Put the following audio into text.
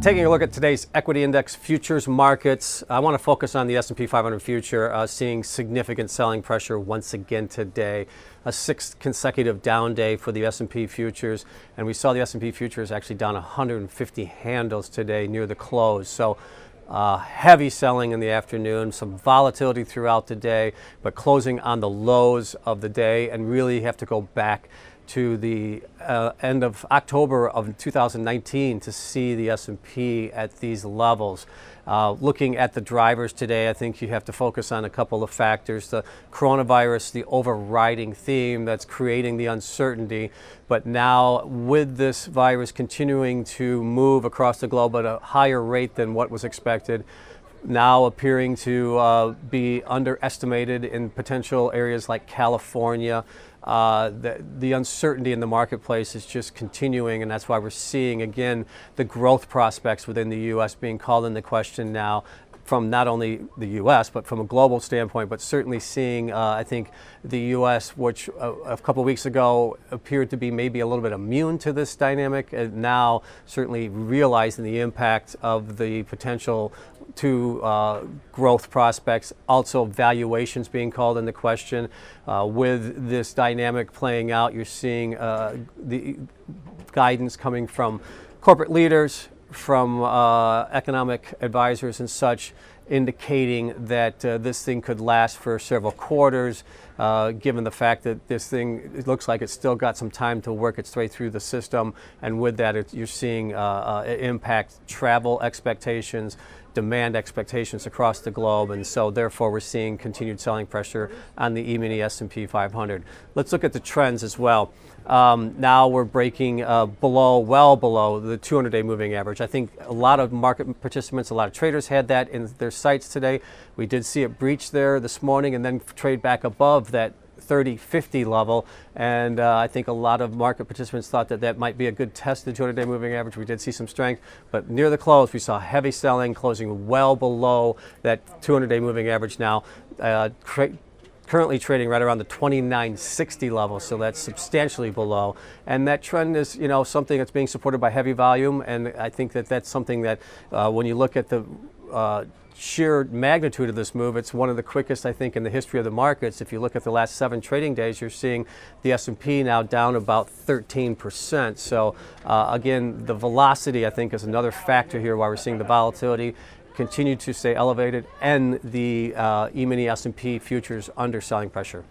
Taking a look at today's equity index futures markets, I want to focus on the S&P 500 future, seeing significant selling pressure once again today. A sixth consecutive down day for the S&P futures, and we saw the S&P futures actually down 150 handles today near the close. So heavy selling in the afternoon, some volatility throughout the day, but closing on the lows of the day, and really have to go back to the end of October of 2019 to see the S&P at these levels. Looking at the drivers today, I think you have to focus on a couple of factors. The coronavirus, the overriding theme that's creating the uncertainty, but now with this virus continuing to move across the globe at a higher rate than what was expected, now appearing to be underestimated in potential areas like California. The uncertainty in the marketplace is just continuing, and that's why we're seeing again the growth prospects within the U.S. being called into question now, from not only the U.S. but from a global standpoint, but certainly seeing, I think, the U.S., which a couple of weeks ago appeared to be maybe a little bit immune to this dynamic, and now certainly realizing the impact of the potential to growth prospects, also valuations being called into question. With this dynamic playing out, you're seeing the guidance coming from corporate leaders, from economic advisors and such, indicating that this thing could last for several quarters, given the fact that this thing, it looks like it's still got some time to work its way through the system. And with that, you're seeing impact travel expectations, demand expectations across the globe, and so therefore we're seeing continued selling pressure on the E-mini S&P 500. Let's look at the trends as well. Now we're breaking well below the 200-day moving average. I think a lot of market participants, a lot of traders had that in their sights today. We did see it breach there this morning and then trade back above that 30-50 level, and I think a lot of market participants thought that that might be a good test of the 200-day moving average. We did see some strength, but near the close we saw heavy selling, closing well below that 200-day moving average now, currently trading right around the 2960 level, so that's substantially below. And that trend is, something that's being supported by heavy volume, and I think that that's something that when you look at the sheer magnitude of this move, it's one of the quickest, I think, in the history of the markets. If you look at the last 7 trading days, you're seeing the S&P now down about 13%. So again, the velocity, I think, is another factor here why we're seeing the volatility continue to stay elevated and the E-mini S&P futures under selling pressure.